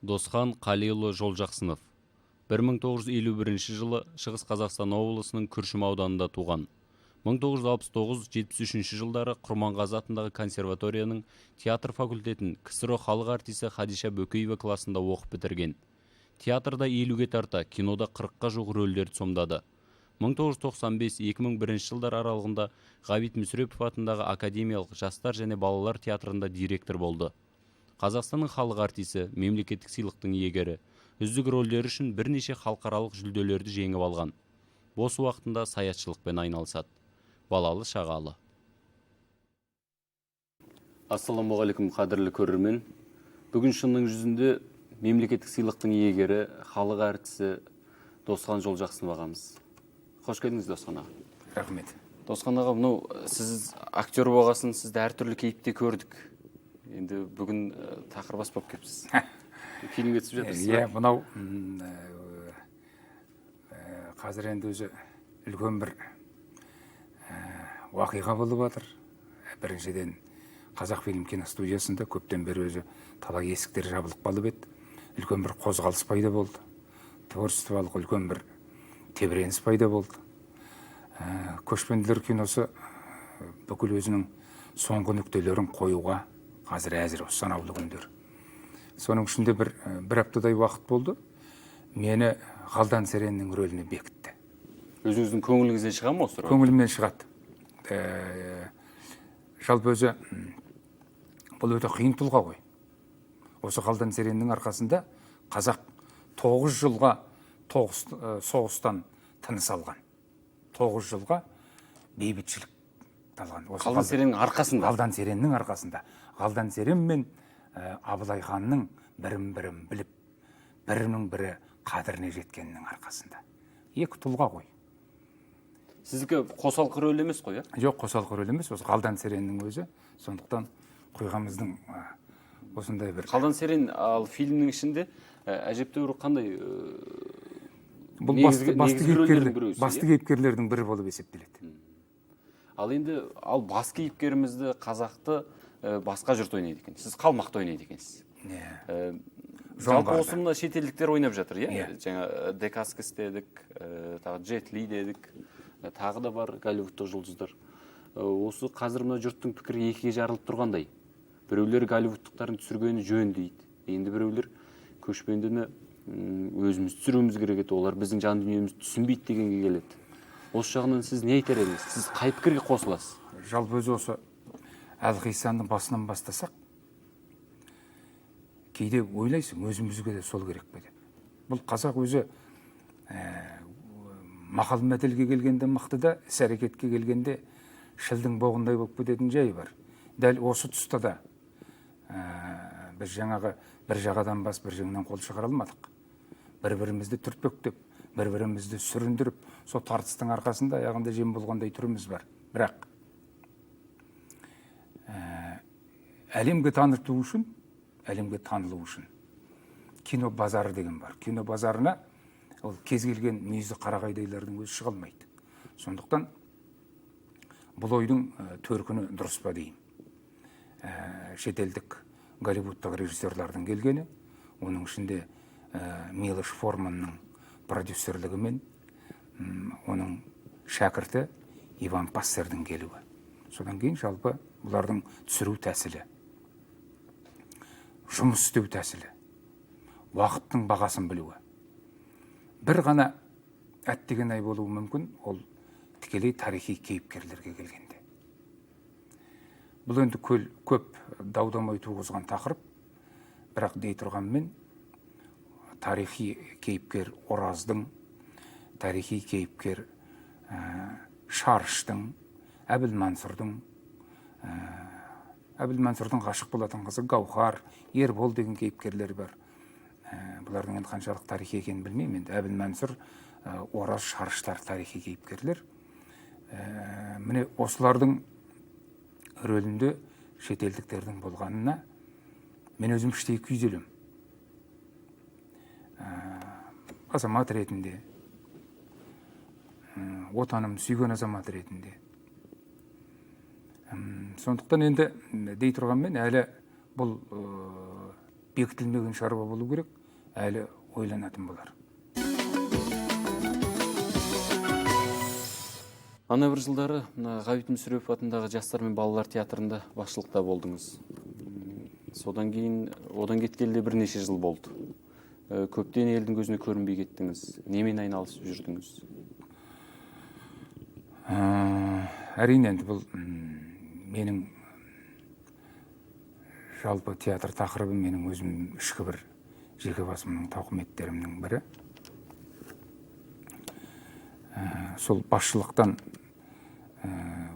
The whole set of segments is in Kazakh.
Досхан Қалиұлы Жолжақсынов 1951 жылы Шығыс Қазақстан облысының Күршім ауданында туған. 1969-73 жылдары Құрманғазы атындағы консерваторияның театр факультетін КСРО халық артисі Хадиша Бөкеева классында оқып бітірген. Театрда 50-ге тарта, кинода 40-қа жуық рөлдерді сомдады. 1995-2001 жылдар аралығында Ғабит Мүсірепов атындағы академиялық жастар және балалар театрында директор болды. Қазақстанның халық артисі, мемлекеттік сыйлықтың иегері, үздік рөлдері үшін бірнеше халықаралық жүлделерді жеңіп алған. Бос уақытында саятшылықпен айналысады. Балалы шағалы. Ассаламағалейкум, қадірлі көрермен. Бүгін шынның жүзінде мемлекеттік сыйлықтың иегері, халық артисі Досхан Жолжақсынов ағамыз. Қош келдіңіз, Досхан аға. Рахмет. Досхан аға, сіз актер болғасын, сізді әртүрлі кейіпте көрдік. Енді бүгін тақырбас болып кепсіз. Фильмге түсіп жатырсыз ба? Мынау қазір енді өзі үлкен бір уақиға болып жатыр. Біріншіден Қазақфильм киностудиясында көптен бері өзі талай есіктер жабылып қалып еді. Үлкен бір қозғалыс пайда болды. Творчестволық үлкен бір тебіреніс пайда болды. Көшпенділер киносы бүкіл өзінің соңғы нүктелерін қоюға қазір әзір осы санаулы күндер. Соның ішінде бір аптадай уақыт болды. Мені Ғалдан Сереннің рөліне бекітті. Өзіңіздің көңіліңізден шыға ма осы рөл? Көңілімнен шығады. Жалпы өзі бұл өте қиын тұлға ғой. Осы Ғалдан Сереннің арқасында қазақ 9 жылға соғыстан тыныс алған. 9 жылға бейбітшілік алған. Ғалдан Сереннің арқасында? Ғалдан Сереннің арқасында. Ғалдан Серен мен Абылай ханның бірін-бірін біліп, бірінің бірі қадіріне жеткенінің арқасында. Екі тұлға ғой. Сіздікі қосалқы рөл емес қой, Жоқ, қосалқы рөл емес. Осы Ғалдан Сереннің өзі. Сондықтан қойғамыздың осындай бір... Ғалдан Серен ал фильмнің ішінде әжептәуір қандай бұл басты кейіпкерлердің бірі болып есептеледі. Ал енді бас кейіпкерімізді қазақты басқа жұрт ойнайды екен. Сіз қалмақты ойнайды екенсіз. Жалпы осы мына шетелдіктер ойнап жатыр, жаңа Декаскис дедік, Джет Ли дедік, тағы да бар Голливудтық жұлдыздар. Осы қазір мына жұрттың пікірі екіге жарылып тұрғандай. Біреулер Голливудтықтардың түсіргені жөн дейді. Енді біреулер көшпендіні өзіміз түсіруіміз керек еді, олар біздің жан дүниемізді түсінбейді дегенге келеді. Осы жағынан сіз не айтар едіңіз? Сіз қай пікірге қосыласыз? Жалпы өзі осы Әл-Қисанның басынан бастасақ, кейде ойлайсың, өзімізге де сол керек пе деп. Бұл қазақ өзі мақал мәтелге келгенде мықты да, іс-әрекетке келгенде шілдің боғындай болып кететін жайы бар. Дәл осы тұста да біз жаңағы бір жағадан бас бір жеңнен қол шығара алмадық. Бір-бірімізді түртпектеп, бір-бірімізді сүріндіріп, сол тартыстың арқасында аяғында жем болғандай түріміз бар. Бірақ әлемге таныту үшін, әлемге танылу үшін кино базары деген бар. Кино базарына ол кез келген мүйізі қарағайдайлардың өзі шыға алмайды. Сондықтан бұл ойдың төркіні дұрыс па деймін. Шетелдік Голливудтық режиссерлардың келгені, оның ішінде Милош Форманның продюсерлігімен оның шәкірті Иван Пассердің келуі. Содан кейін жалпы бұлардың түсіру тәсілі, жұмыс істеу тәсілі, уақыттың бағасын білуі. Бір ғана әттеген ай болуы мүмкін, ол тікелей тарихи кейіпкерлерге келгенде. Бұл енді көп дау-дамай туғызған тақырып, бірақ дей тұрғанмен тарихи кейіпкер Ораздың, тарихи кейіпкер Шарыштың, Әбілмансұрдың ғашық болатын қызы Гаухар, Ербол деген кейіпкерлер бар. Бұлардың енді қаншалық тарихи екенін білмеймін. Енді Әбілмансұр, Ораз, Шарыштар тарихи кейіпкерлер. Міне осылардың рөлінде шетелдіктердің болғанына мен өзім іштей күйзелем. Азамат ретінде, отаным сүйген азамат ретінде. Сондықтан енді дей тұрғанмен әлі бұл бекітілмеген шаруа болу керек. әлі ойланатын болар. Ана бір жылдары Ғабит Мүсірепов атындағы жастар мен балалар театрында басшылықта болдыңыз. Одан кеткелі бірнеше жыл болды. Көптен елдің көзіне көрінбей кеттіңіз. Немен айналысып жүрдіңіз? Әрине енді бұл менің жалпы театр тақырыбы менің өзім ішкі бір жеке басымның тауқыметтерімнің бірі. Сол басшылықтан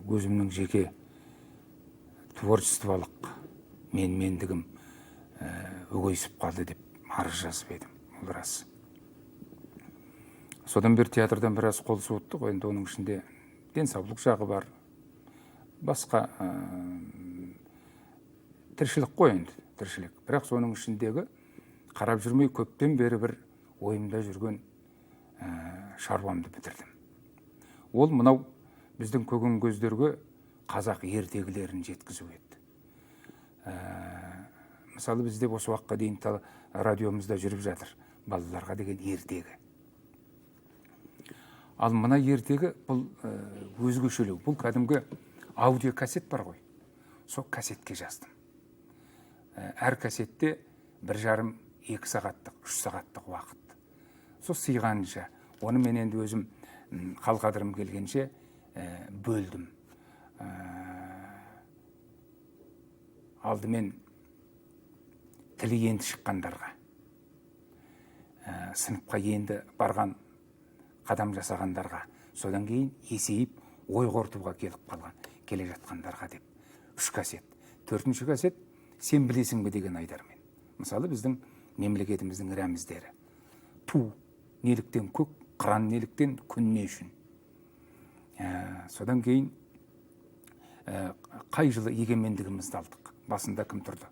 өзімнің жеке творчестволық мендігім өгейсіп қалды деп арыз жазып едім, ол рас. Содан бері театрдан біраз қол суыттық, енді оның ішінде денсаулық жағы бар, басқа тіршілік қой енді, тіршілік. Бірақ соның ішіндегі қарап жүрмей көптен бері бір ойымда жүрген шаруамды бітірдім. Ол мынау біздің көген көздерге қазақ ертегілерін жеткізу еді. Мысалы бізде осы уақытқа дейін радиомызда жүріп жатыр балаларға деген ертегі. Ал мына ертегі бұл өзгешелеу. Бұл кәдімгі аудиокассет бар ғой. Сол кассетке жаздым. Әр кассетте 1,5-2 сағаттық, 3 сағаттық уақыт. Сол сыйғанынша, оны мен енді өзім қал-қадырым келгенше бөлдім. Алдымен тілі енді шыққандарға, сыныпқа енді барған қадам жасағандарға, содан кейін есейіп ой қорытуға келе жатқандарға деп 3 кассет. 4-ші кассет сен білесің бе деген айдармен. Мысалы біздің мемлекетіміздің рәміздері. Ту неліктен көк, қыран неліктен күн не үшін. Содан кейін қай жылы егемендігімізді алдық, басында кім тұрды.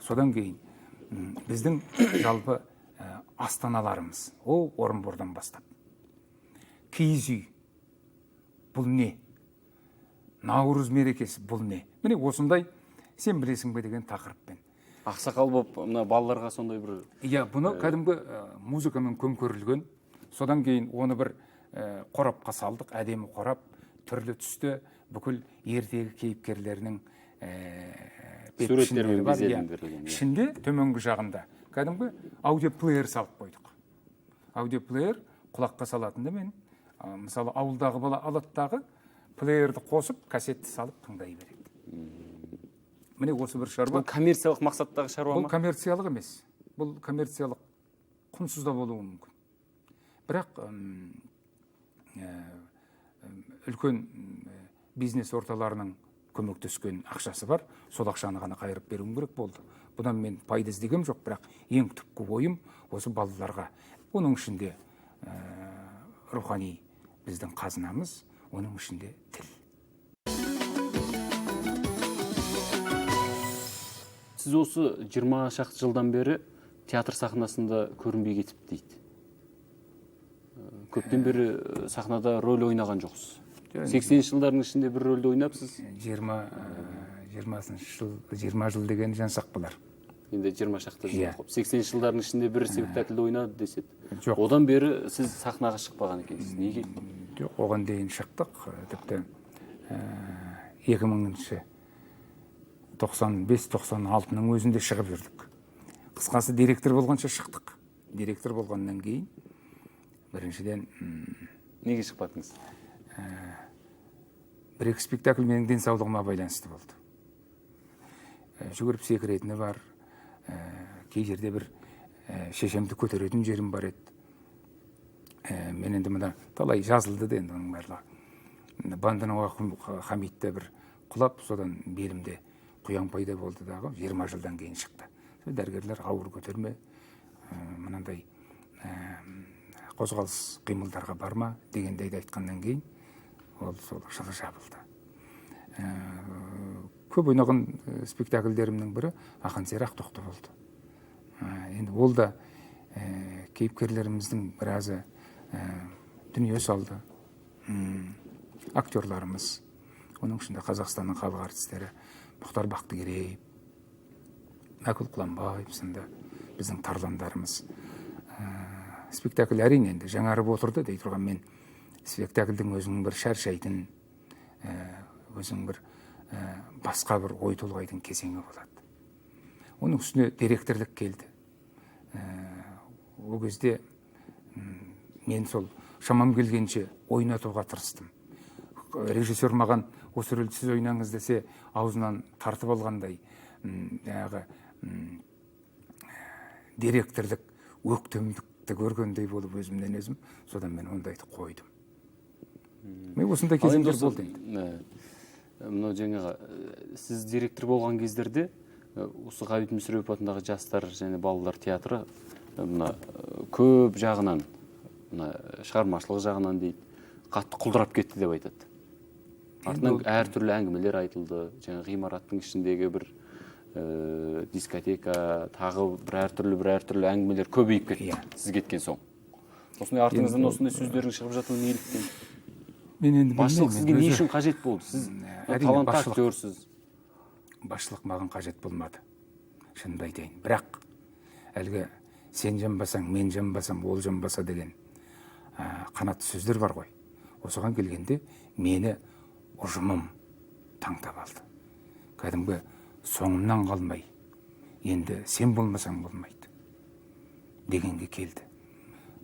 Содан кейін біздің жалпы астаналарымыз, о Орынбордан бастап. Киіз үй, бұл не? Наурыз мерекесі, бұл не? Міне осындай сен білесің бе деген тақырыппен. Ақсақал болып, мына балаларға сондай бір... Иә, бұны кәдімгі музыкамен көмкерілген. Содан кейін оны бір қорапқа салдық, әдемі қорап, түрлі түсті бүкіл ертегі кейіпкерлерінің суреттермен безендірілген. Ішінде төменгі жағында кәдімгі аудиоплеер салып қойдық. Аудиоплеер құлаққа салатынды мен, мысалы ауылдағы бала алаттағы плеерді қосып, кассетті салып тыңдай береді. Міне осы бір шаруа. Бұл коммерциялық мақсаттағы шаруа ма? Бұл коммерциялық емес. Бұл коммерциялық құнсыз да болуы мүмкін. Бірақ үлкен бизнес орталарының көмектескен ақшасы бар. Сол ақшаны ғана қайырып беруім керек болды. Бұдан мен пайда іздегем жоқ, бірақ ең түпкі ойым осы балаларға. Оның ішінде рухани біздің қазынамыз, оның ішінде тіл. Сіз осы 20 шақты жылдан бері театр сахнасында көрінбей кетіп дейді. Көптен бері сахнада рөл ойнаған жоқсыз. 80 жылдардың ішінде бір рөлді ойнапсыз. 20 жыл деген жансақ болар. Енді 20 шақты жыл қоп. 80 жылдардың ішінде бір спектакльді ойнады деседі. Жоқ. Одан бері сіз сахнаға шықпаған екенсіз. Неге? Жоқ, оған дейін шықтық. Тіпті 2000-ші 95-96-ның өзінде шығып жүрдік. Қысқасы директор болғанша шықтық. Директор болғаннан кейін біріншіден неге шықпадыңыз? Бір-екі спектакль менің денсаулығыма байланысты болды. Жүгіріп секіретіні бар, кей жерде бір шешемді көтеретін жерім бар еді. Мен енді мына талай жазылды да енді оның барлығы. Бандынова Хамидті бір құлап, содан белімде құяң пайда болды дағы, 20 жылдан кейін шықты. Дәрігерлер ауыр көтерме, мынандай қозғалыс қимылдарға барма дегендейді айтқаннан кейін ол сол жылы жабылды. Көп ойнаған спектакльдерімнің бірі Ақан сері Ақтоқты болды. Енді ол да кейіпкерлеріміздің біразы дүние салды. Актерларымыз, оның ішінде Қазақстанның халық артистері Мұхтар Бақтыгереев, Мәкіл Құланбаев сынды біздің тарландарымыз. Спектакль әрине енді жаңарып отырды дей тұрған, мен спектакльдің өзінің бір шаршайтын, өзінің бір басқа бір ой толғайтын кезеңі болады. Оның үстіне директорлық келді. Ол кезде мен сол шамам келгенше ойнатуға тырыстым. Режиссер маған осы рөлді сіз ойнаңыз десе, аузынан тартып алғандай, жаңағы директорлық өктемдікті көргендей болып өзімнен өзім, содан мен ондайды қойдым. Мен осындай кезеңдер болды. Мынау жаңағы сіз директор болған кездерде осы Ғабит Мүсірепов атындағы жастар және балалар театры мына көп жағынан, мына шығармашылық жағынан дейді, қатты құлдырап кетті деп айтады. Артынан әртүрлі әңгімелер айтылды. Жаңа ғимараттың ішіндегі бір дискотека, тағы бір әртүрлі әңгімелер көбейіп кетті сіз кеткен соң. Осындай артыңыздан осындай сөздердің шығып жатуы неліктен? Мен енді басшылық сізге не үшін қажет болды? Сіз талантты актерсіз. Басшылық маған қажет болмады, шынымды айтайын. Бірақ әлгі сен жанбасаң, мен жанбасам, ол жанбаса деген қанатты сөздер бар ғой. Осыған келгенде мені ұжымым таңдап алды. Кәдімгі соңымнан қалмай, енді сен болмасаң болмайды дегенге келді.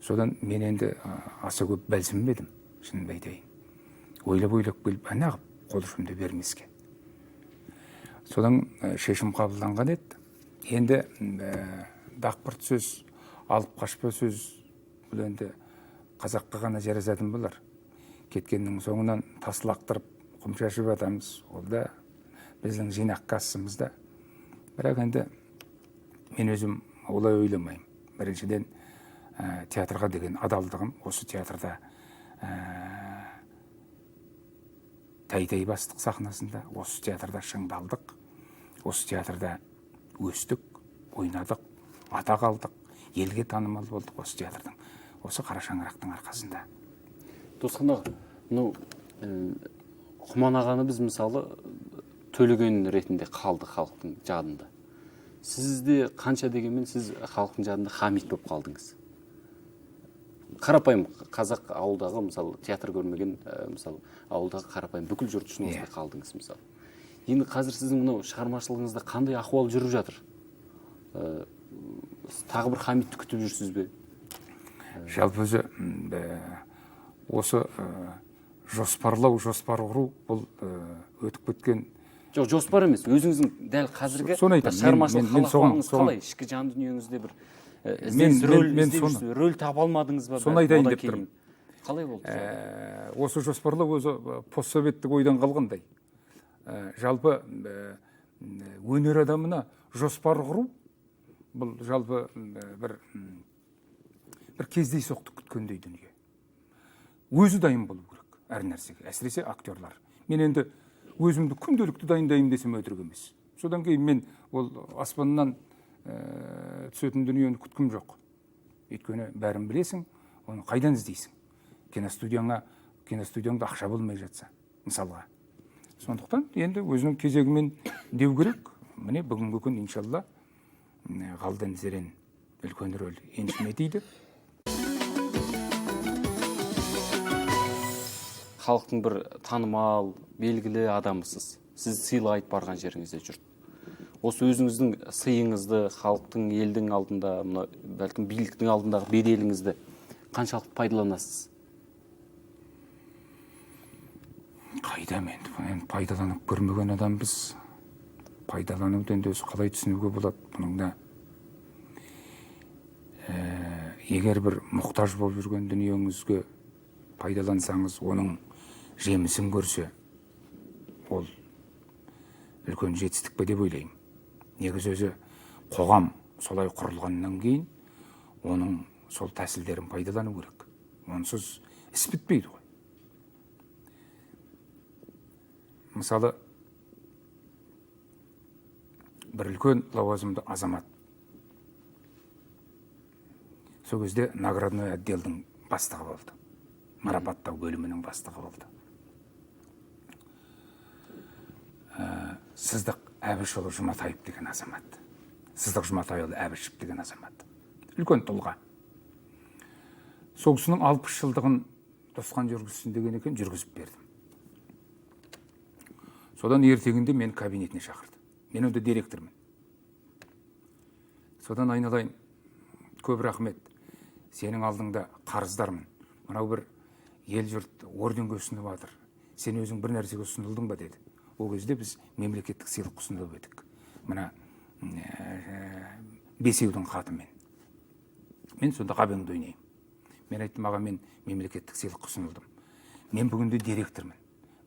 Содан мен енді аса көп бәлсінбедім, шынымды айтайын. Ойлап келіп, анағып қол ұшымды бермеске. Содан шешім қабылданған еді. Енді дақпырт сөз, алып қашпа сөз, бұл енді қазаққа ғана жарасатын болар. Кеткеннің соңынан тас лақтырып, құм шашып атамыз. Ол да біздің жинақ кассамызда. Бірақ енді мен өзім олай ойламаймын. Біріншіден театрға деген адалдығым, осы театрда Тәй-тәй бастық сахнасында, осы театрда шыңдалдық, осы театрда өстік, ойнадық, атақ алдық, елге танымал болдық осы театрдың, осы қара шаңырақтың арқасында. Досқандағы, Құман ағаны біз мысалы төлеген ретінде қалды халықтың жадында. Сіз де қанша дегенмен сіз халықтың жадында Хамит болып қалдыңыз. Қарапайым қазақ ауылдағы, мысалы, театр көрмеген, мысалы, ауылдағы қарапайым бүкіл жұрт үшін осылай қалдыңыз, мысалы. Енді қазір сіздің мынау шығармашылығыңызда қандай ахуал жүріп жатыр? Тағы бір Хамитті күтіп жүрсіз бе? Жалпы өзі осы жоспарлау, жоспар құру, бұл өтіп кеткен. Жоқ, жоспар емес, өзіңіздің дәл қазіргі шығармашылық ахуалыңыз қалай? Ішкі жан дүниеңізде бір рөл таба алмадыңыз ба? Соны айтайын деп тұрмын. Қалай болды? Осы жоспарлау өзі постсоветтік ойдан қалғандай. Жалпы өнер адамына жоспар құру, бұл жалпы бір кездейсоқтық күткендей дүние. Өзі дайын болу керек әр нәрсеге, әсіресе актерлар. Мен енді өзімді күнделікті дайындайым десем өтірік емес. Содан кейін мен ол аспаннан түсетін дүниені күткім жоқ. Өйткені бәрін білесің, оны қайдан іздейсің? Киностудияңда ақша болмай жатса, мысалға. Сондықтан енді өзінің кезегімен деу керек. Міне бүгінгі күн иншалла Қалдан Зерен үлкен рөл еншіме дейді. Халықтың бір танымал, белгілі адамысыз. Сіз сыйлық айтып барған жеріңізде жүрді. Осы өзіңіздің сыйыңызды халықтың, елдің алдында, бәлкім биліктің алдындағы беделіңізді қаншалықты пайдаланасыз? Қайда мен пайдаланып көрмеген адамбыз. Пайдалануды енді өзі қалай түсінуге болады бұның да. Егер бір мұқтаж болып жүрген дүниеңізге пайдалансаңыз, оның жемісін көрсе, ол үлкен жетістік пе деп ойлаймын. Негізі өзі қоғам солай құрылғаннан кейін, оның сол тәсілдерін пайдалану керек. Онсыз іс бітпейді ғой. Мысалы, бір үлкен лауазымды азамат. Сол кезде наградной отделдің бастығы болды. Марапаттау бөлімінің бастығы болды. Сыздық Әбішұлы Жұматаев деген азамат. Сыздық Жұматайұлы Әбішев деген азамат. Үлкен тұлға. Сол кісінің 60 жылдығын тосқан жүргізсін деген екен, жүргізіп бердім. Содан ертеңінде мен кабинетіне шақырды. Мен онда директормын. Содан айналайын, көп рахмет, сенің алдыңда қарыздармын. Мынау бір ел жұрт орденге ұсынып жатыр. Сен өзің бір нәрсеге ұсынылдың ба деді. Ол кезде біз мемлекеттік сыйлық ұсынып едік. Мына бесеудің хатымен. Мен сонда қабеңді ойнайым. Мен айттым, аға, мен мемлекеттік сыйлық ұсынылдым. Мен бүгінде директормын.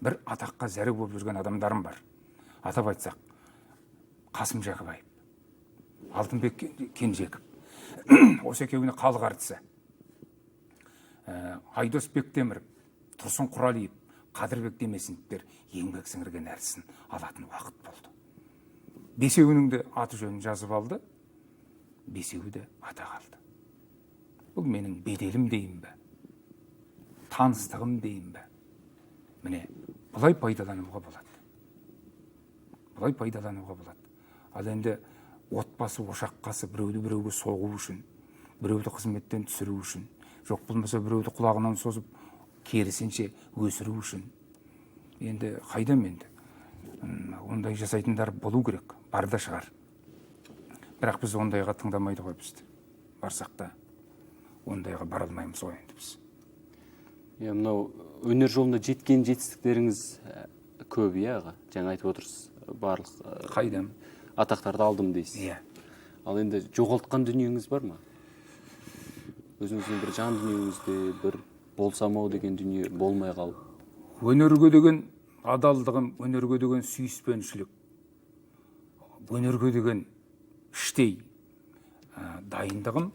Бір атаққа зәрі болып жүрген адамдарым бар. Атап айтсақ, Қасым Жақыбаев, Алтынбек Кенжеков, осы екеуіне халық әртісі. Айдос Бектеміров, Тұрсын Құралиев, Қадырбек Демесіновтер еңбек сіңірген әртісін алатын уақыт болды. Бесеуінің де аты жөнін жазып алды, бесеуі де атақ алды. Бұл менің беделім дейін бе, таныстығым дейін бе. Міне, бұлай пайдалануға болады. Бұлай пайдалануға болады. Ал енді отбасы ошаққасы біреуді біреуге соғу үшін, біреуді қызметтен түсіру үшін, жоқ болмаса біреуді құлағынан созып, керісінше өсіру үшін. Енді қайдам енді? Ондай жасайтындар болу керек, бар да шығар. Бірақ біз ондайға тыңдамайды ғой бізді. Барсақ та ондайға бара алмаймыз ғой енді біз. Мынау өнер жолында жеткен жетістіктеріңіз көп, аға. Жаңа айтып отырсыз, барлық Қайдам? атақтарды алдым дейсіз. Ал енді жоғалтқан дүниеңіз бар ма? Өзіңіздің бір жан дүниеңізде бір болсам-ау деген дүние болмай қалып. Өнерге деген адалдығым, өнерге деген сүйіспеншілік, өнерге деген іштей дайындығыма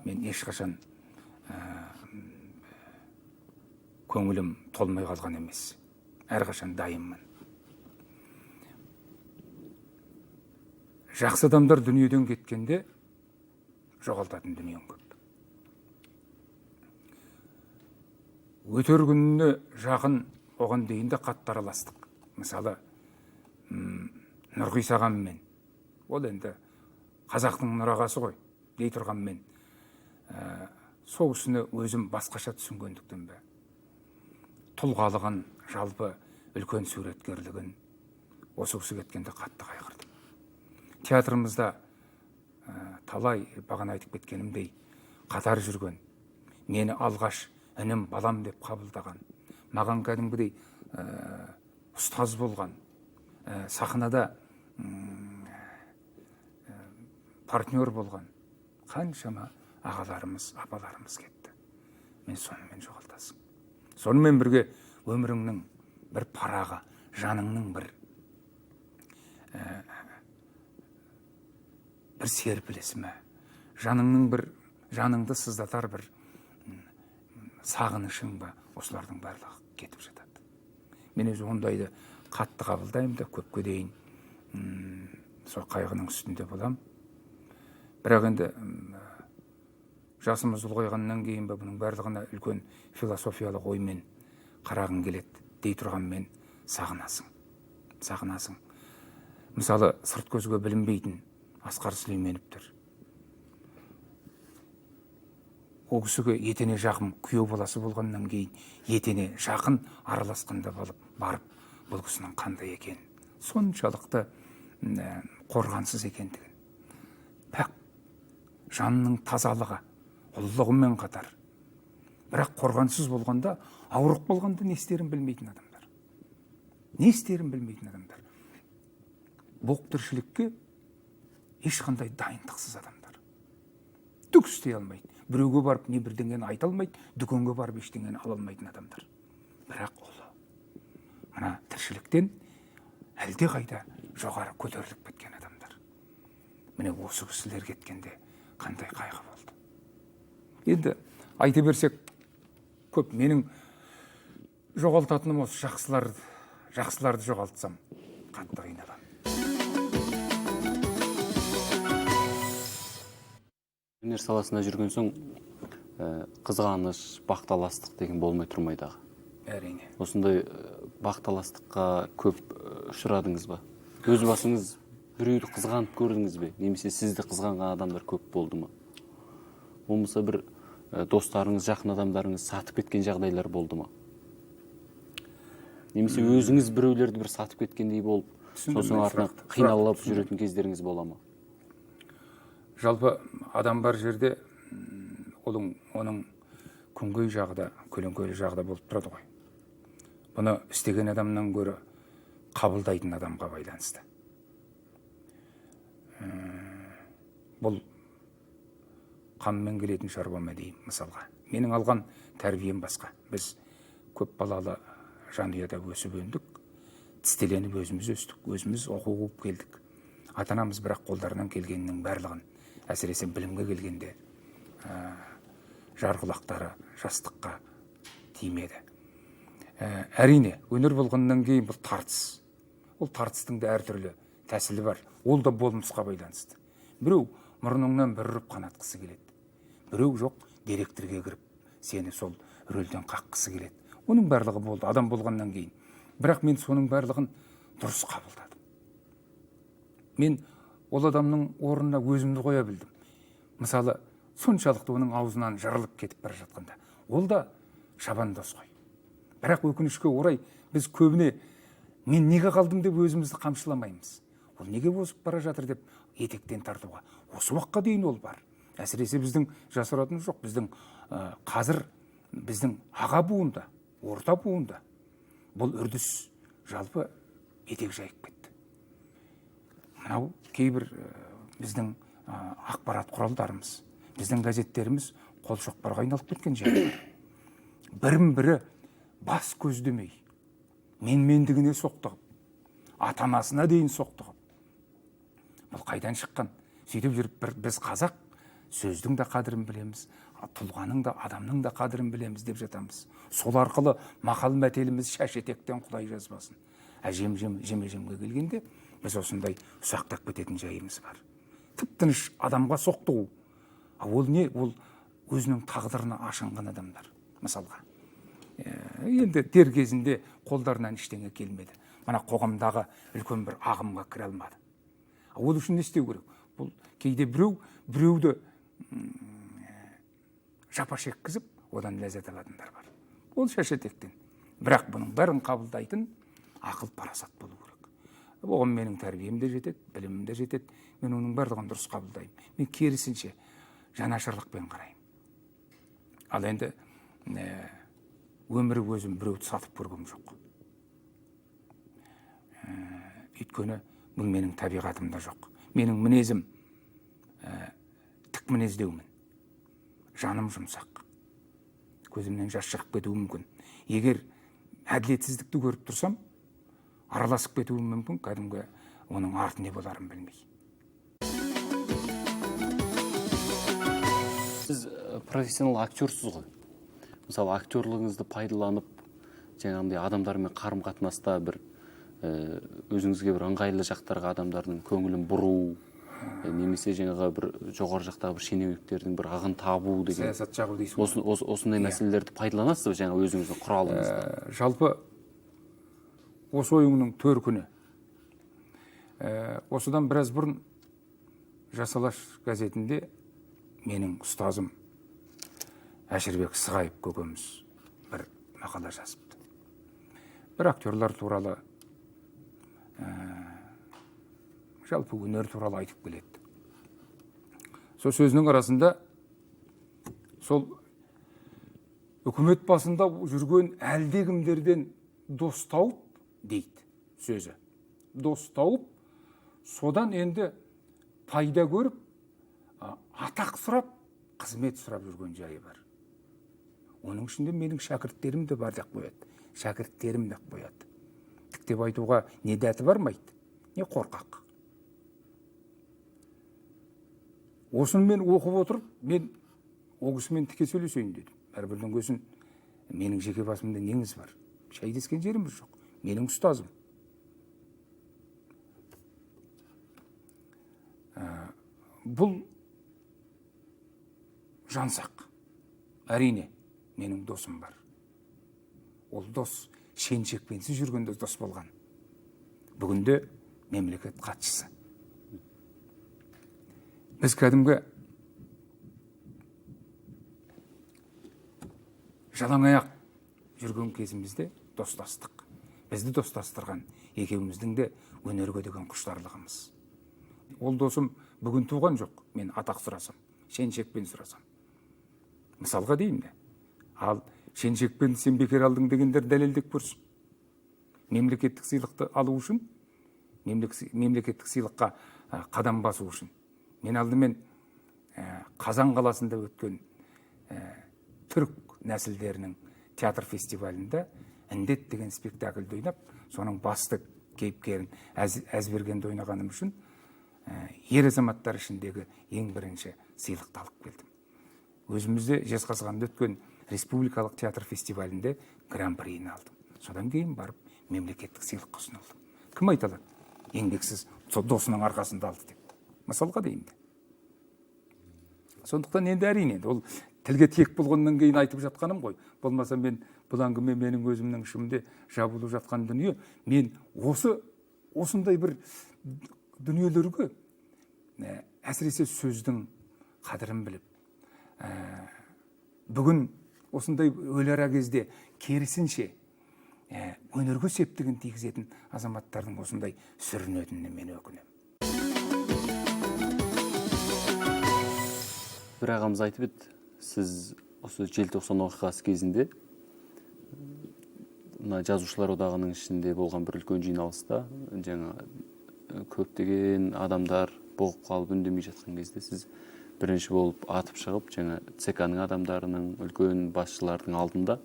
мен ешқашан көңілім толмай қалған емес. Әрқашан дайынмын. Жақсы адамдар дүниеден кеткенде жоғалтатын дүнием көп. Өтер күніне жақын оған дейін де қатты араластық. Мысалы, Нұрғиса ағаммен, ол енді қазақтың нұрағасы ғой, дей тұрғанмен, сол кісіні өзім басқаша түсінгендіктен бе, тұлғалығын, жалпы үлкен суреткерлігін осы кісі кеткенде қатты қайғырдым. Театрымызда талай бағана айтып кеткенімдей қатар жүрген, мені алғаш інім, балам деп қабылдаған, маған кәдімгідей ұстаз болған, сахнада партнер болған қаншама ағаларымыз, апаларымыз кетті. Мен сонымен жоғалтасың. Сонымен бірге өміріңнің бір парағы, жаныңның бір серпілісі ме, жаныңды сыздатар бір сағынышың ба, осылардың барлығы кетіп жатады. Мен өзі ондайды қатты қабылдаймын да, көпке дейін сол қайғының үстінде болам. Бірақ енді жасымыз ұлғайғаннан кейін бе, бұның барлығына үлкен философиялық оймен қарағың келеді, дей тұрғанмен сағынасың. Мысалы, сырт көзге білінбейтін Асқар Сүлейменовтер. Ол кісіге етене жақын күйеу баласы болғаннан кейін етене жақын араласқанда барып, бұл кісінің қандай екен, соншалықты қорғансыз екендігін, пәк жанның тазалығы, ұлылығымен қатар, бірақ қорғансыз болғанда, ауырық болғанда не істерін білмейтін адамдар. Бұл тіршілікке ешқандай дайындықсыз адамдар. Түк істей алмайды. Біреуге барып не бірдеңені айта алмайды, дүкенге барып ештеңені ала алмайтын адамдар. Бірақ олы мына тіршіліктен әлде қайда жоғары көтеріліп кеткен адамдар. Міне осы кісілер кеткенде қандай қайғы болды. Енді айта берсек көп. Менің жоғалтатыным осы жақсыларды жоғалтсам қатты қиналамын. Өнер саласында жүрген соң қызғаныш, бақталастық деген болмай тұрмайды аға. Әрине. Осындай бақталастыққа көп ұшырадыңыз ба? Өз басыңыз біреуді қызғанып көрдіңіз бе? Немесе сізді қызғанған адамдар көп болды ма? Болмаса бір достарыңыз, жақын адамдарыңыз сатып кеткен жағдайлар болды ма? Немесе өзіңіз біреулерді бір сатып кеткендей болып, сосын артынан қиналып жүретін кездеріңіз бола ма? Жалпы адам бар жерде оның күнгей жағы да, көлеңкелі жағы да болып тұрады ғой. Бұны істеген адамнан гөрі қабылдайтын адамға байланысты. Бұл қанмен келетін шаруа ма деймін, мысалға. Менің алған тәрбием басқа. Біз көп балалы жанұяда өсіп өндік, тістеленіп өзіміз өстік, өзіміз оқу қуып келдік. Ата-анамыз бірақ қолдарынан келгеннің барлығын, әсіресе білімге келгенде, жарғылақтары жастыққа тимеді. Әрине, өнер болғаннан кейін бұл тартыс. Ол тартыстың да әртүрлі тәсілі бар. Ол да болмысқа байланысты. Біреу мұрныңнан бір ұрып қанатқысы келеді. Біреу жоқ, директорге кіріп, сені сол рөлден қаққысы келеді. Оның барлығы болды, адам болғаннан кейін. Бірақ мен соның барлығын дұрыс қабылдадым. Мен ол адамның орнына өзімді қоя білдім. Мысалы, соншалықты оның аузынан жарылып кетіп бара жатқанда. Ол да шабандоз ғой. Бірақ өкінішке орай біз көбіне мен неге қалдым деп өзімізді қамшыламаймыз. Ол неге озып бара жатыр деп етектен тартуға. Осы уақытқа дейін ол бар. Әсіресе біздің жасыратыны жоқ. Біздің қазір біздің аға буында, орта буында бұл үрдіс жалпы етек жайып кетті. Мынау кейбір біздің ақпарат құралдарымыз, біздің газеттеріміз қол шоқпарға айналып кеткен жері бар. Бірін-бірі бас көздемей, менмендігіне соқтығып, ата-анасына дейін соқтығып. Бұл қайдан шыққан? Сөйтіп жүріп біз қазақ сөздің де қадірін білеміз, тұлғаның да, адамның да қадірін білеміз деп жатамыз. Сол арқылы мақал мәтеліміз шаш етектен құдай жазбасын. Жеме-жемге келгенде біз осындай ұсақтап кететін жайымыз бар. Тып-тыныш адамға соқтығу. Ол не? Ол өзінің тағдырына ашынған адамдар, мысалға. Енді дер кезінде қолдарынан ештеңе келмеді. Мына қоғамдағы үлкен бір ағымға кіре алмады. Ол үшін не істеу керек? Бұл кейде біреуді жапа шеккізіп, одан ләззат алатындар бар. Ол шашетектен. Бірақ бұның бәрін қабылдайтын ақыл парасат болу керек. Оған менің тәрбием де жетеді, білімім де жетеді. Мен оның барлығын дұрыс қабылдаймын. Мен керісінше жанашырлықпен қараймын. Ал енді өмірі өзім біреуді сатып көргім жоқ. Өйткені бұл менің табиғатымда жоқ. Менің мінезім тік мінездеумін. Жаным жұмсақ. Көзімнен жас шығып кетуі мүмкін. Егер әділетсіздікті көріп тұрсам, араласып кетуі мүмкін, кәдімгі оның арты не боларын білмей. Сіз профессионал актерсіз ғой. Мысалы, актерлығыңызды пайдаланып, жаңағындай адамдармен қарым-қатынаста бір өзіңізге бір ыңғайлы жақтарға адамдардың көңілін бұру, немесе жаңағы бір жоғары жақтағы бір шенеуніктердің бір ағын табу деген. Саясат жағы дейсіз. Осындай мәселелерді пайдаланасыз ба жаңа өзіңіздің құралыңызда? Жалпы осы ойыңның төркіні. Осыдан біраз бұрын Жас Алаш газетінде менің ұстазым Әшірбек Сығайып көкеміз бір мақала жазыпты. Бір актерлар туралы, жалпы өнер туралы айтып келеді. Сол сөзінің арасында сол үкімет басында жүрген әлдекімдерден дос тауып дейді сөзі. Дос тауып, содан енді пайда көріп, атақ сұрап, қызмет сұрап жүрген жайы бар. Оның ішінде менің шәкірттерім де бар деп қояды. Шәкірттерім деп қояды. Тіктеп айтуға не дәті бармайды, не қорқақ. Осын мен оқып отырып, мен о кісімен тіке сөйлесейін дедім. Әрбірдің көсін менің жеке басымда неңіз бар? Шайдескен жеріміз жоқ. Менің ұстазым. Бұл жансақ. Әрине, менің досым бар. Ол дос шен-шекпенсіз жүргенде дос болған. Бүгінде мемлекет хатшысы. біз кәдімгі жалаң аяқ жүрген кезімізде достастық. Бізді достастырған екеуміздің де өнерге деген құштарлығымыз. Ол досым бүгін туған жоқ. Мен атақ сұрасам, шен-шекпен сұрасам. Мысалға деймін де. Ал шен-шекпен сен бекер алдың дегендер дәлелдеп көрсін. Мемлекеттік сыйлықты алу үшін, мемлекеттік сыйлыққа қадам басу үшін. Мен алдымен Қазан қаласында өткен түрік нәсілдерінің театр фестивалінде «Індет» деген спектакльді ойнап, соның басты кейіпкерін Әзбергенді ойнағаным үшін ер азаматтар ішіндегі ең бірінші сыйлықты алып келдім. Өзімізде Жезқазғанда өткен республикалық театр фестивалінде гран-приін алдым. Содан кейін барып мемлекеттік сыйлыққа ұсынылды. Кім айта алады? Еңбексіз досының арқасында алды деп. Мысалға деймін. Сондықтан енді әрине, ол тілге тиек болғаннан кейін айтып жатқаным ғой. Болмаса мен бұл әңгіме менің өзімнің ішімде жабылып жатқан дүние. Мен осындай бір дүниелерге әсіресе сөздің қадірін біліп, бүгін осындай өлара кезде керісінше өнерге септігін тигізетін азаматтардың осындай сүрінетініне мен өкінемін. Бір ағамыз айтып еді, сіз осы желтоқсан оқиғасы кезінде жазушылар одағының ішінде болған бір үлкен жиналыста жаңа көптеген адамдар бұғып қалып үндемей жатқан кезде сіз бірінші болып атып шығып, жаңа ЦК-ның адамдарының, үлкен басшылардың алдында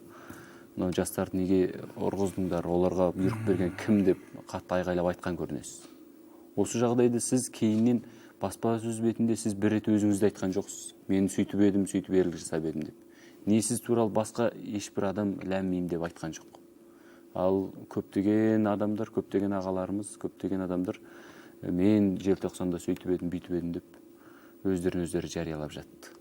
мынау жастарды неге ұрғыздыңдар, оларға бұйрық берген кім деп қатты айғайлап айтқан көрінесіз. Осы жағдайда сіз кейіннен баспасөз бетінде сіз бір рет өзіңізді айтқан жоқсыз. Мен сөйтіп едім, сөйтіп ерлік жасап едім деп. Не сіз туралы басқа ешбір адам ләммеймін деп айтқан жоқ. Ал көптеген адамдар, көптеген ағаларымыз, көптеген адамдар мен желтоқсанда сөйтіп едім, бүйтіп едім деп өздері жариялап жатты.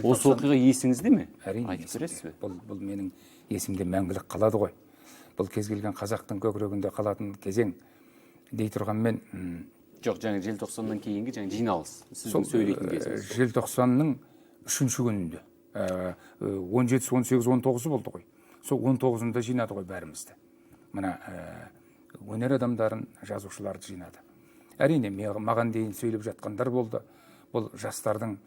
Осы оқиға есіңізде ме? Әрине, айтып бересіз бе? Бұл менің есімде мәңгілік қалады ғой. Бұл кез келген қазақтың көкірегінде қалатын кезең дей тұрғанмен, жоқ, жаңа желтоқсаннан кейінгі жаңа жиналыс. Сіздің сөйлейтін кезіңіз. Желтоқсанның 3-ші күнінде 17, 18, 19 болды ғой. Сол 19-ында жинады ғой бәрімізді. Мына өнер адамдарын, жазушыларды жинады. Әрине, маған дейін сөйлеп жатқандар болды. Бұл жастардың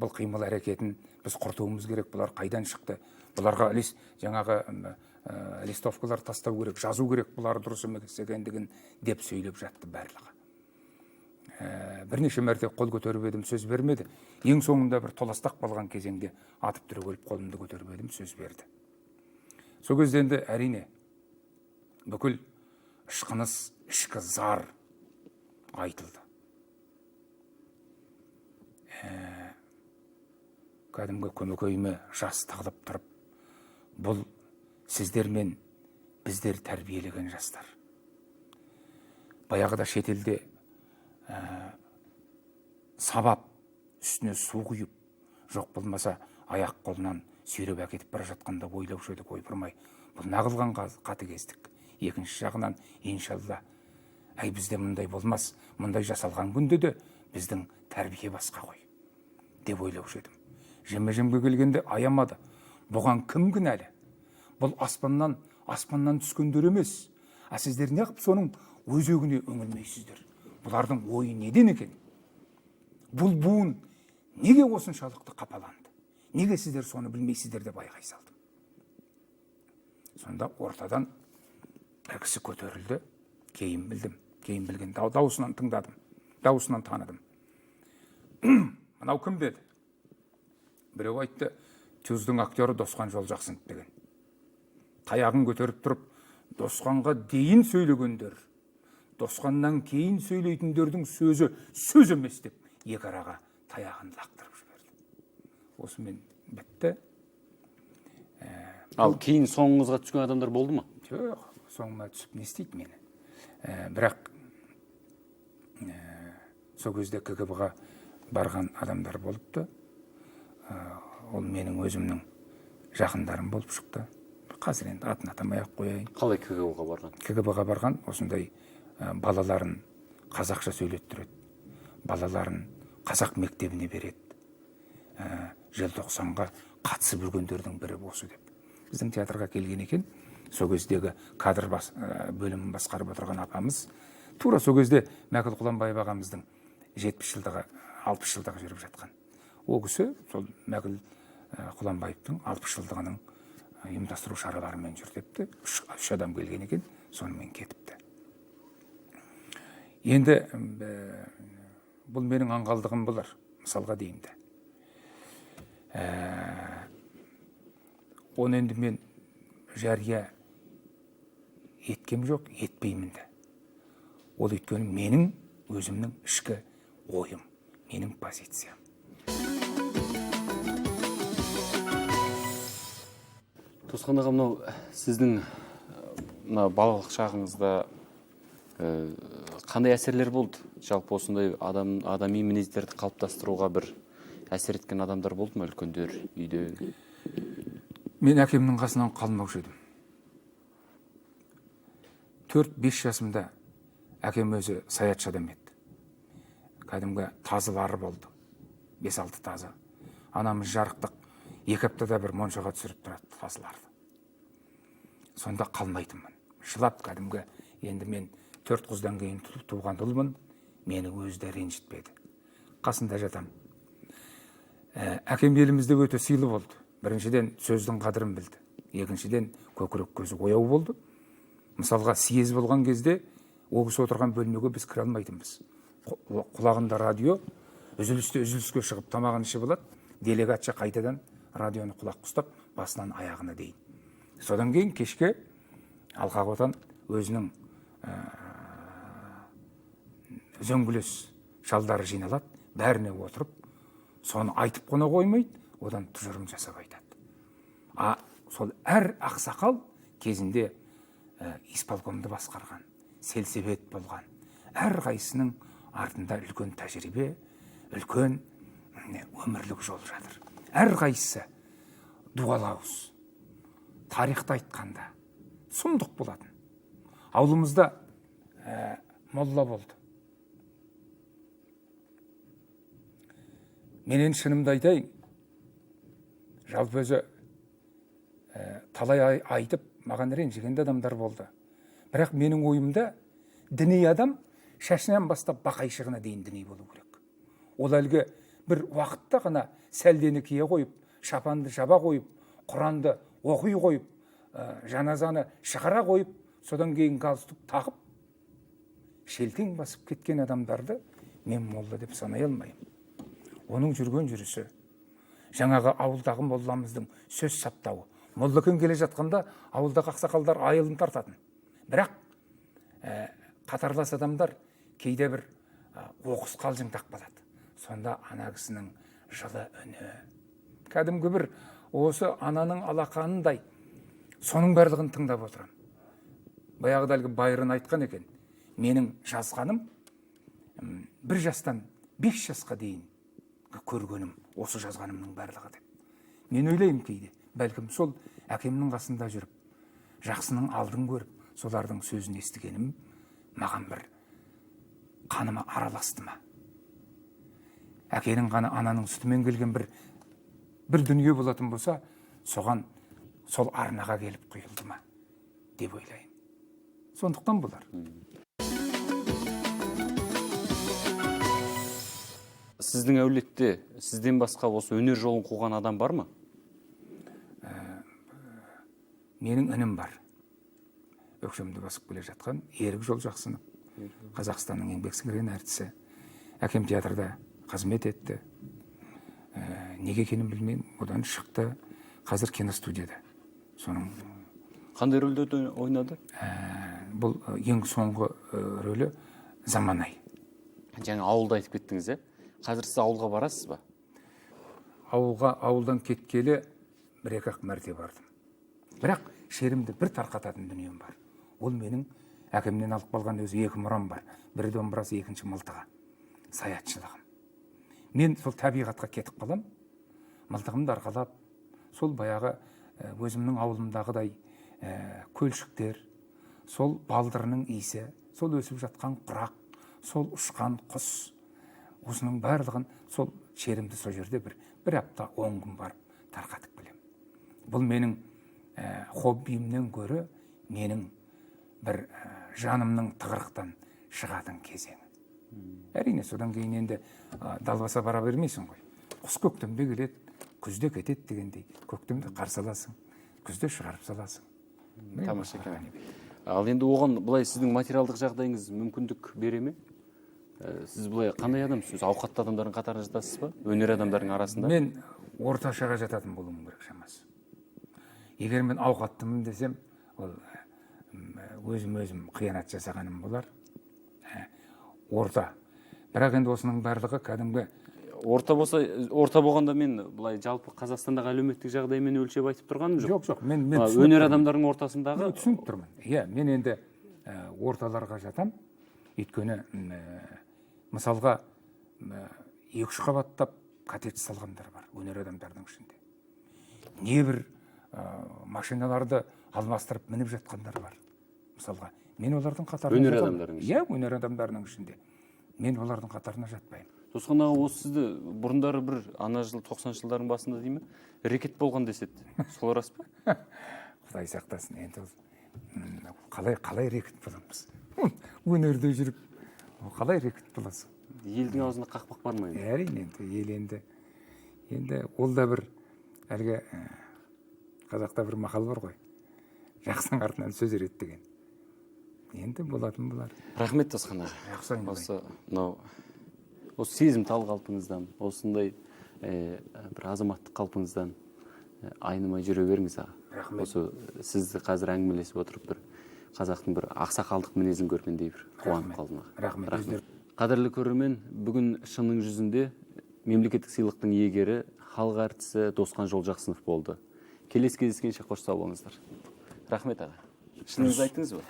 бұл қимыл әрекетін біз құртуымыз керек. Бұлар қайдан шықты? Бұларға жаңағы листовкалар тастау керек, жазу керек, бұлар дұрыс емес екендігін деп сөйлеп жатты барлығы. Бірнеше мәрте қол көтеріп едім, сөз бермеді. Ең соңында бір толастақ болған кезеңде атып түрегеліп қолымды көтеріп едім, сөз берді. Сол кезде енді әрине бүкіл ышқыныс, ішкі зар айтылды. Кәдімгі көмекейіме жас тағылып тұрып, бұл сіздер мен біздер тәрбиелеген жастар. Баяғыда шетелде сабап, үстіне су құйып, жоқ болмаса аяқ қолынан сүйреп әкетіп бара жатқанда ойлаушы едік, ойпырмай, бұл нағылған қатыгездік. Екінші жағынан, иншалла, бізде мұндай болмас, мұндай жасалған күнде де біздің тәрбие басқа ғой, деп ойлаушы едім. Жеме-жемге келгенде аямады. Бұған кім кінәлі? Бұл аспаннан түскендер емес. Сіздер неғып соның өзегіне үңілмейсіздер? Бұлардың ойы неден екен? Бұл буын неге осыншалықты қапаланды? Неге сіздер соны білмейсіздер деп айғай салдым. Сонда ортадан бір кісі көтерілді. Кейін білдім. Кейін білген даусынан тыңдадым. Даусынан таныдым. Мынау кім деді? Біреу айтты, Тюздың актері Досқан Жолжақсынов деген. Таяғын көтеріп тұрып, Досқанға дейін сөйлегендер, Досқаннан кейін сөйлейтіндердің сөзі сөз емес деп, екі араға таяғын лақтырып жіберді. Осымен бітті. Ал кейін соңыңызға түскен адамдар болды ма? Жоқ, соңыма түсіп не істейді мені. Бірақ сол кезде КГБ-ға барған адамдар болыпты. Ол менің өзімнің жақындарым болып шықты. Қазір енді атын атамай-ақ қояйын. Қалай КГБ-ға барған? КГБ-ға барған, осындай балаларын қазақша сөйлеттіреді. балаларын қазақ мектебіне береді. Желтоқсанға қатысып жүргендердің бірі осы деп. Біздің театрға келген екен, сол кездегі кадр бөлімін басқарып отырған апамыз, тура сол кезде Мәкіл Құланбаев ағамыздың 70 жылдығы, 60 жылдығы жүріп жатқан. Ол кісі сол Мәкіл Құланбаевтың 60 жылдығының ұйымдастыру шараларымен жүр депті. Үш адам келген екен, сонымен кетіпті. Енді бұл менің аңғалдығым болар, мысалға деймді. Оны енді мен жария еткем жоқ, етпеймін де. Ол өйткені менің өзімнің ішкі ойым, менің позициям. Тосқан аға, мынау сіздің балалық шағыңызда қандай әсерлер болды? Жалпы осындай адами мінездерді қалыптастыруға бір әсер еткен адамдар болды ма, үлкендер үйде? Мен әкемнің қасынан қалмаушы едім. 4-5 жасымда әкем өзі саятшы адам еді. Кәдімгі тазылары болды. 5-6 тазы. Анамыз жарықтық 2 аптада бір моншаға түсіріп тұрады тазыларды. Сонда қалмайтынмын. Жылап кәдімгі, енді мен 4 қыздан кейін туған ұлмын, мені өзі де ренжітпеді. Қасында жатам. Әкем елімізде өте сыйлы болды. Біріншіден сөздің қадірін білді. Екіншіден көкірек көзі ояу болды. Мысалға съез болған кезде ол кісі отырған бөлмеге біз кіре алмайтынбыз. Құлағында радио, үзіліске шығып тамағын ішіп алады. Делегатша қайтадан радионы құлақ ұстап, басынан аяғына дейін. Содан кейін кешке алқақ отан өзінің зөңгілес шалдары жиналады, бәріне отырып, соны айтып қона қоймайды, одан тұжырым жасап айтады. Сол әр ақсақал кезінде исполкомды басқарған, селсебет болған. Әр қайсының артында үлкен тәжірибе, үлкен өмірлік жол жатыр. Әр қайсысы дуалауыз, тарихты айтқанда сұмдық болатын. Аулымызда молла болды. Менен шынымды айтайын, жалпы өзі талай айтып, маған ренжіген адамдар болды. Бірақ менің ойымда діни адам шашынан бастап бақайшығына дейін діни болу керек. Ол әлгі бір уақытта ғана сәлдені кие қойып, шапанды жаба қойып, Құранды оқи қойып, жаназаны шығара қойып, содан кейін галстук тағып, шелтең басып кеткен адамдарды мен молла деп санай алмаймын. Оның жүрген жүрісі, жаңағы ауылдағы молламыздың сөз саптауы. Моллекен келе жатқанда ауылдағы ақсақалдар айылын тартатын. Бірақ қатарлас адамдар кейде бір оқыс қалжыңдап қалады. Сонда ана кісінің жылы үні, кәдімгі бір осы ананың алақанындай, соның барлығын тыңдап отырам. Баяғыда әлгі Байрон айтқан екен, менің жазғаным 1 жастан 5 жасқа дейін көргенім осы жазғанымның барлығы деп. Мен ойлаймын кейде, бәлкім сол әкемнің қасында жүріп, жақсының алдын көріп, солардың сөзін естігенім маған бір қаныма араласты ма? Әкенің қаны ананың сүтімен келген бір дүние болатын болса, соған сол арнаға келіп құйылды ма деп ойлаймын. Сондықтан болар. Сіздің әулетте сізден басқа осы өнер жолын қуған адам бар ма? Менің інім бар. Өкшемді басып келе жатқан Ерік Жолжақсынов, Қазақстанның еңбек сіңірген әртісі. Әкем театрда қызмет етті. Неге екенін білмеймін, одан шықты. Қазір киностудияда. Соның қандай рөлде ойнады? Бұл ең соңғы рөлі Заманай. Жаңа ауылда айтып кеттіңіз, қазір сіз ауылға барасыз ба? Ауылдан кеткелі 1-2 мәрте бардым. Бірақ шерімді бір тарқататын дүнием бар. Ол менің әкемнен алып қалған өзі 2 мұрам бар. Бірі домбырасы, екінші мылтығы. Саятшылығым. Мен сол табиғатқа кетіп қалам. Мылтығымды арқалап, сол баяғы өзімнің ауылымдағыдай көлшіктер, сол балдырының иісі, сол өсіп жатқан құрақ, сол ұшқан құс, осының барлығын сол шерімді сол жерде бір апта 10 күн барып тарқатып келемін. Бұл менің хоббиімнен гөрі менің бір жанымның тығырықтан шығатын кезеңі. Әрине, содан кейін енді далбаса бара бермейсің ғой. Құс көктемде келеді, күзде кетеді дегендей, көктемде қарсы аласың, күзде шығарып саласың. Тамаша екен. Ал енді оған былай сіздің материалдық жағдайыңыз мүмкіндік бере ме? Сіз былай қандай адамсыз? Ауқатты адамдардың қатарына жатасыз ба? Өнер адамдарының арасында? Мен орташаға жататын болуым керек шамасы. Егер мен ауқаттымын десем, ол өзім қиянат жасағаным болар. Орта. Бірақ енді осының барлығы кәдімгі орта болғанда мен былай жалпы Қазақстандағы әлеуметтік жағдаймен өлшеп айтып тұрғаным жоқ. Жоқ, мен өнер адамдарының ортасындағы түсініп тұрмын. Иә, мен енді орталарға жатам. Өйткені мысалға 2-3 қабаттап коттедж салғандар бар өнер адамдардың ішінде. Небір машиналарды алмастырып мініп жатқандар бар. Мысалға, мен олардың қатарына өнер адамдарының ішінде. Иә, өнер адамдарының ішінде. Мен олардың қатарына жатпаймын. Досқан аға, осы сізді бұрындары бір ана жыл 90 жылдардың басында деймін, рекет болған деседі. Сол рас па? Құдай сақтасын. Енді қалай рекет боламыз? Өнерде жүріп, қалай рекет боласың? Елдің аузында қақпақ бар ма енді? Әрине, ел енді ол да бір әлгі қазақта бір мақал бар ғой. Жақсының артынан сөз ереді деген. Енді болатын болар. Рахмет Досқан аға. Жақсы айналайын. Осы сезімтал қалпыңыздан, осындай бір азаматтық қалпыңыздан айнымай жүре беріңіз аға. Рахмет. Осы сізді қазір әңгімелесіп отырып бір қазақтың бір ақсақалдық мінезін көргендей бір қуанып қалдым аға. Рахмет. Қадірлі көрермен, бүгін шынның жүзінде мемлекеттік сыйлықтың иегері халық әртісі Досқан Жолжақсынов болды. Келесі кездескенше қош сау болыңыздар. Рахмет аға. Шыныңызды айттыңыз ба?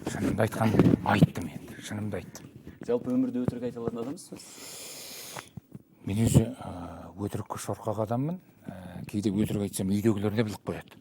Шынымды айттым енді. Шынымды айттым. Жалпы өмірде өтірік айта алатын адамсыз? Мен өзі өтірікке шорқақ адаммын. Кейде өтірік айтсам үйдегілер де біліп қояды.